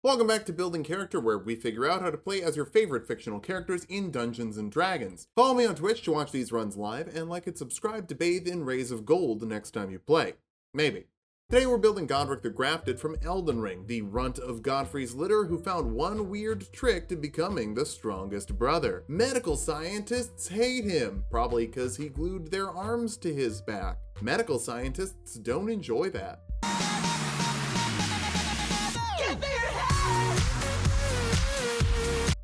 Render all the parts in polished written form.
Welcome back to Building Character, where we figure out how to play as your favorite fictional characters in Dungeons & Dragons. Follow me on Twitch to watch these runs live, and like and subscribe to bathe in rays of gold the next time you play. Maybe. Today we're building Godrick the Grafted from Elden Ring, the runt of Godfrey's litter who found one weird trick to becoming the strongest brother. Medical scientists hate him, probably because he glued their arms to his back. Medical scientists don't enjoy that.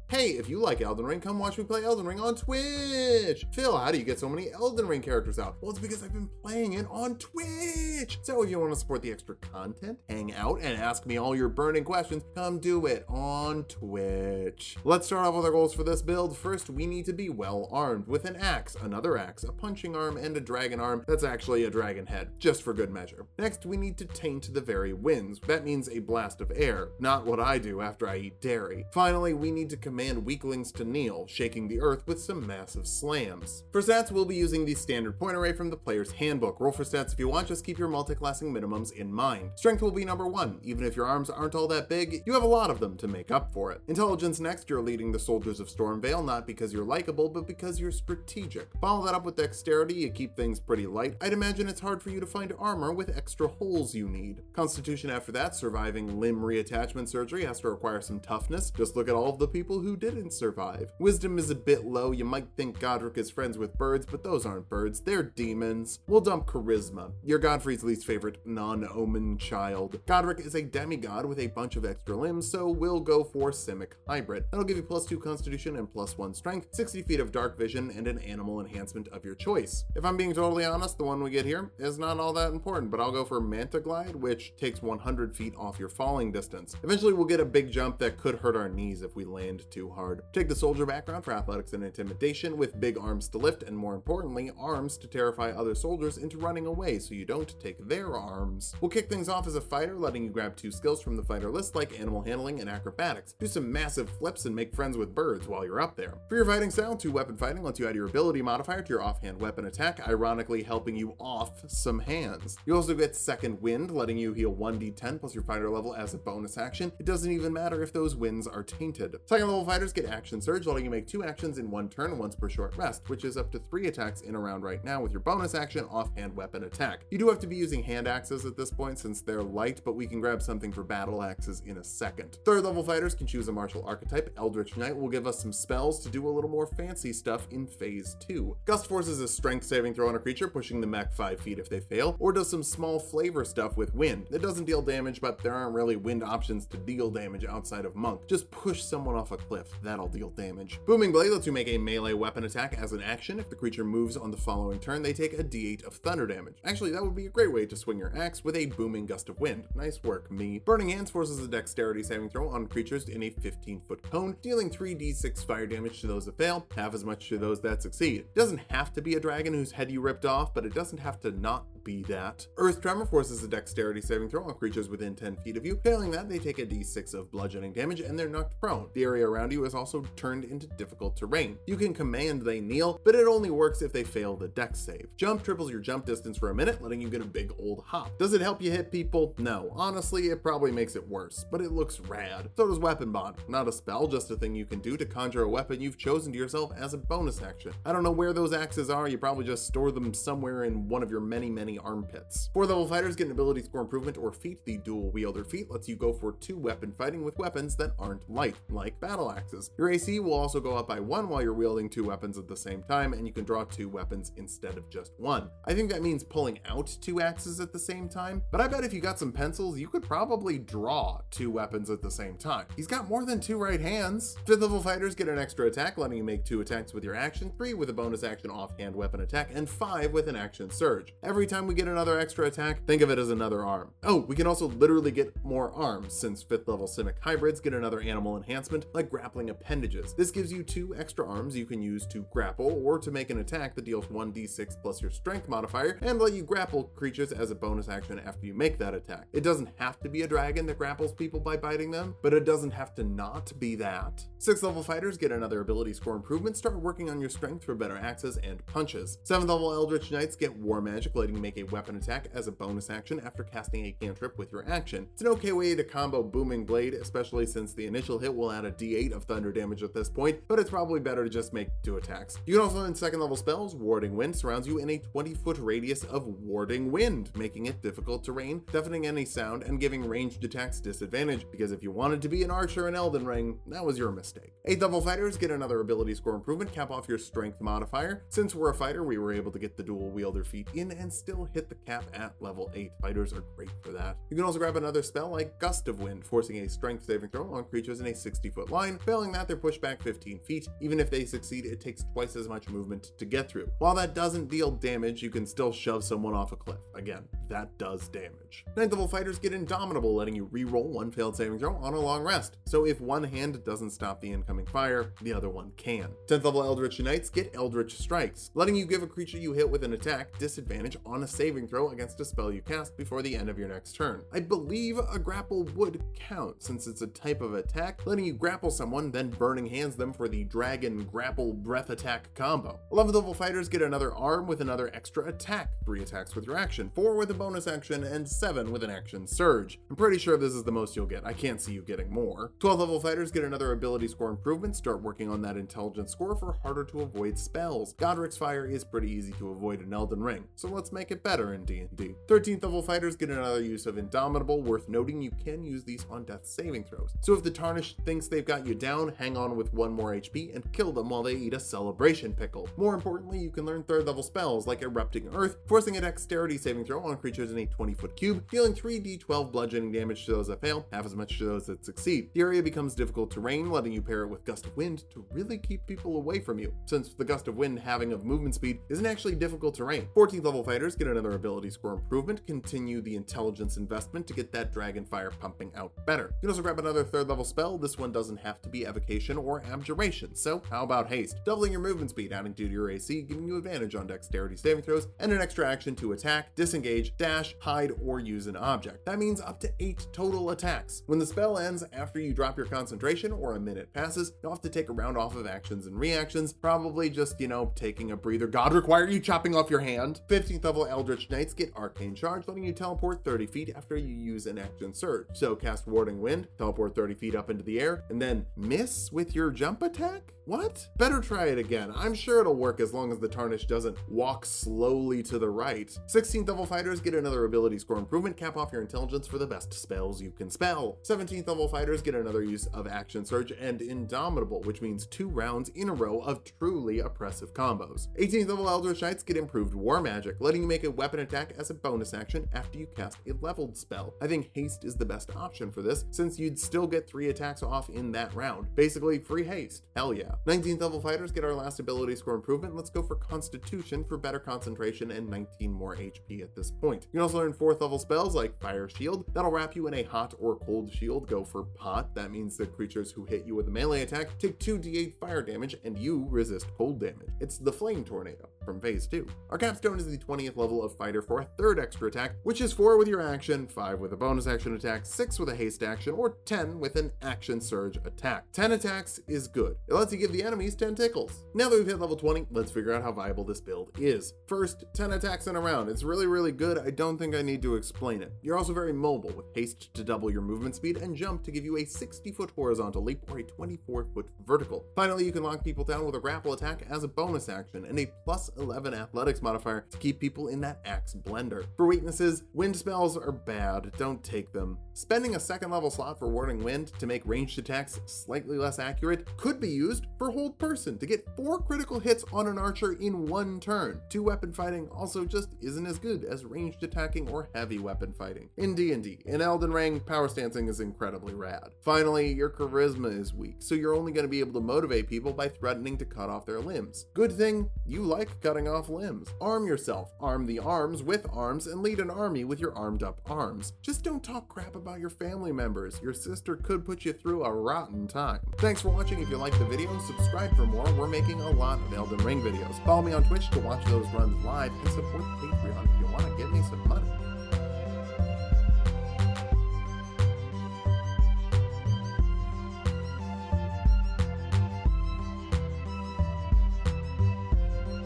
Hey, if you like Elden Ring, come watch me play Elden Ring on Twitch! Phil, how do you get so many Elden Ring characters out? Well, it's because I've been playing it on Twitch! So if you want to support the extra content, hang out, and ask me all your burning questions, come do it on Twitch. Let's start off with our goals for this build. First, we need to be well armed with an axe, another axe, a punching arm, and a dragon arm that's actually a dragon head, just for good measure. Next, we need to taint the very winds. That means a blast of air, not what I do after I eat dairy. Finally, we need to command weaklings to kneel, shaking the earth with some massive slams. For stats, we'll be using the standard point array from the player's handbook. Roll for stats if you want, just keep your multi-classing minimums in mind. Strength will be number 1. Even if your arms aren't all that big, you have a lot of them to make up for it. Intelligence next, you're leading the soldiers of Stormvale, not because you're likable, but because you're strategic. Follow that up with dexterity, you keep things pretty light. I'd imagine it's hard for you to find armor with extra holes you need. Constitution after that, surviving limb reattachment surgery has to require some toughness. Just look at all of the people who didn't survive. Wisdom is a bit low. You might think Godrick is friends with birds, but those aren't birds, they're demons. We'll dump charisma. You're Godfrey's least favorite non-omen child. Godrick is a demigod with a bunch of extra limbs, so we'll go for Simic Hybrid. That'll give you +2 constitution and +1 strength, 60 feet of dark vision, and an animal enhancement of your choice. If I'm being totally honest, the one we get here is not all that important, but I'll go for Manta Glide, which takes 100 feet off your falling distance. Eventually we'll get a big jump that could hurt our knees if we land too hard. Take the soldier background for athletics and intimidation, with big arms to lift, and more importantly, arms to terrify other soldiers into running away so you don't take their arms. We'll kick things off as a fighter, letting you grab 2 skills from the fighter list like animal handling and acrobatics. Do some massive flips and make friends with birds while you're up there. For your fighting style, 2 weapon fighting lets you add your ability modifier to your offhand weapon attack, ironically helping you off some hands. You also get second wind, letting you heal 1d10 plus your fighter level as a bonus action. It doesn't even matter if those winds are tainted. Second level fighters get action surge, letting you make 2 actions in 1 turn, once per short rest, which is up to 3 attacks in a round right now with your bonus action offhand weapon attack. You do have to be using hand axes at this point since they're light, but we can grab something for battle axes in a second. Third level fighters can choose a martial archetype. Eldritch Knight will give us some spells to do a little more fancy stuff in phase 2. Gust forces a strength saving throw on a creature, pushing the mech 5 feet if they fail, or does some small flavor stuff with wind. It doesn't deal damage, but there aren't really wind options to deal damage outside of monk. Just push someone off a cliff, that'll deal damage. Booming Blade lets you make a melee weapon attack as an action. If the creature moves on the following turn, they take a d8 of thunder damage. Actually, that would be a great way to swing your axe with a booming gust of wind. Nice work, me. Burning Hands forces a dexterity saving throw on creatures in a 15-foot cone, dealing 3d6 fire damage to those that fail, half as much to those that succeed. It doesn't have to be a dragon whose head you ripped off, but it doesn't have to not be that. Earth Tremor forces a dexterity saving throw on creatures within 10 feet of you. Failing that, they take a d6 of bludgeoning damage and they're knocked prone. The area around you is also turned into difficult terrain. You can command they kneel, but it only works if they fail the dex save. Jump triples your jump distance for a minute, letting you get a big old hop. Does it help you hit people? No. Honestly, it probably makes it worse, but it looks rad. So does Weapon Bond. Not a spell, just a thing you can do to conjure a weapon you've chosen to yourself as a bonus action. I don't know where those axes are, you probably just store them somewhere in one of your many armpits. 4th level fighters get an ability score improvement or feat. The dual wielder feat lets you go for 2 weapon fighting with weapons that aren't light, like battle axes. Your AC will also go up by 1 while you're wielding 2 weapons at the same time, and you can draw 2 weapons instead of just 1. I think that means pulling out 2 axes at the same time, but I bet if you got some pencils, you could probably draw 2 weapons at the same time. He's got more than 2 right hands. 5th level fighters get an extra attack, letting you make 2 attacks with your action, 3 with a bonus action offhand weapon attack, and 5 with an action surge. Every time we get another extra attack, think of it as another arm. Oh, we can also literally get more arms, since 5th level Simic Hybrids get another animal enhancement, like grappling appendages. This gives you 2 extra arms you can use to grapple, or to make an attack that deals 1d6 plus your strength modifier, and let you grapple creatures as a bonus action after you make that attack. It doesn't have to be a dragon that grapples people by biting them, but it doesn't have to not be that. 6th level fighters get another ability score improvement, start working on your strength for better axes and punches. 7th level Eldritch Knights get War Magic, letting you make a weapon attack as a bonus action after casting a cantrip with your action. It's an okay way to combo Booming Blade, especially since the initial hit will add a d8 of thunder damage at this point, but it's probably better to just make 2 attacks. You can also learn 2nd level spells. Warding Wind surrounds you in a 20-foot radius of Warding Wind, making it difficult terrain, deafening any sound, and giving ranged attacks disadvantage, because if you wanted to be an archer in Elden Ring, that was your mistake. 8th level fighters get another ability score improvement, cap off your strength modifier. Since we're a fighter, we were able to get the dual wielder feat in and still hit the cap at level 8. Fighters are great for that. You can also grab another spell like Gust of Wind, forcing a strength saving throw on creatures in a 60-foot line. Failing that, they're pushed back 15 feet. Even if they succeed, it takes twice as much movement to get through. While that doesn't deal damage, you can still shove someone off a cliff. Again, that does damage. 9th level fighters get Indomitable, letting you re-roll one failed saving throw on a long rest. So if one hand doesn't stop the incoming fire, the other one can. 10th level Eldritch Knights get Eldritch Strikes, letting you give a creature you hit with an attack disadvantage on a saving throw against a spell you cast before the end of your next turn. I believe a grapple would count, since it's a type of attack, letting you grapple someone, then burning hands them for the Dragon Grapple Breath Attack combo. 11th level fighters get another arm with another extra attack, 3 attacks with your action, 4 with a bonus action, and 7 with an action surge. I'm pretty sure this is the most you'll get. I can't see you getting more. 12th level fighters get another ability score improvement, start working on that intelligence score for harder to avoid spells. Godrick's Fire is pretty easy to avoid in Elden Ring, so let's make it better in D&D. 13th level fighters get another use of Indomitable, worth noting you can use these on death saving throws. So if the Tarnished thinks they've got you down, hang on with 1 more HP and kill them while they eat a celebration pickle. More importantly, you can learn 3rd level spells like Erupting Earth, forcing a dexterity saving throw on creatures in a 20-foot cube, dealing 3d12 bludgeoning damage to those that fail, half as much to those that succeed. The area becomes difficult terrain, letting you pair it with Gust of Wind to really keep people away from you, since the Gust of Wind having of movement speed isn't actually difficult terrain. 14th level fighters get another ability score improvement, continue the intelligence investment to get that dragon fire pumping out better. You can also grab another 3rd level spell. This one doesn't have to be Evocation or Abjuration, so how about Haste? Doubling your movement speed, adding 2 to your AC, giving you advantage on dexterity saving throws, and an extra action to attack, disengage, dash, hide, or use an object. That means up to 8 total attacks. When the spell ends after you drop your concentration or a minute passes, you'll have to take a round off of actions and reactions, probably just, taking a breather. Godrick, why are you chopping off your hand? 15th level Eldritch Knights get Arcane Charge, letting you teleport 30 feet after you use an action surge. So cast Warding Wind, teleport 30 feet up into the air, and then miss with your jump attack? What? Better try it again. I'm sure it'll work as long as the Tarnished doesn't walk slowly to the right. 16th level fighters get another ability score improvement, cap off your intelligence for the best spells you can spell. 17th level fighters get another use of Action Surge and Indomitable, which means 2 rounds in a row of truly oppressive combos. 18th level Eldritch Knights get improved War Magic, letting you make a weapon attack as a bonus action after you cast a leveled spell. I think Haste is the best option for this, since you'd still get 3 attacks off in that round. Basically free haste. Hell yeah. 19th level fighters get our last ability score improvement. Let's go for Constitution for better concentration and 19 more HP at this point. You can also learn 4th level spells like Fire Shield. That'll wrap you in a hot or cold shield. Go for pot. That means that creatures who hit you with a melee attack take 2d8 fire damage and you resist cold damage. It's the Flame Tornado from phase 2. Our capstone is the 20th level of fighter for a 3rd extra attack, which is 4 with your action, 5 with a bonus action attack, 6 with a haste action, or 10 with an action surge attack. 10 attacks is good. It lets you give the enemies 10 tickles. Now that we've hit level 20, let's figure out how viable this build is. First, 10 attacks in a round. It's really good. I don't think I need to explain it. You're also very mobile, with haste to double your movement speed and jump to give you a 60-foot horizontal leap or a 24-foot vertical. Finally, you can lock people down with a grapple attack as a bonus action and a +11 athletics modifier to keep people in that axe blender. For weaknesses, wind spells are bad. Don't take them. Spending a 2nd level slot for Warding Wind to make ranged attacks slightly less accurate could be used for Hold Person to get 4 critical hits on an archer in 1 turn. 2 weapon fighting also just isn't as good as ranged attacking or heavy weapon fighting. In D&D, in Elden Ring, power stancing is incredibly rad. Finally, your charisma is weak, so you're only going to be able to motivate people by threatening to cut off their limbs. Good thing, you like cutting off limbs. Arm yourself. Arm the arms with arms and lead an army with your armed up arms. Just don't talk crap about your family members. Your sister could put you through a rotten time. Thanks for watching. If you liked the video, subscribe for more. We're making a lot of Elden Ring videos. Follow me on Twitch to watch those runs live and support Patreon if you want to give me some money.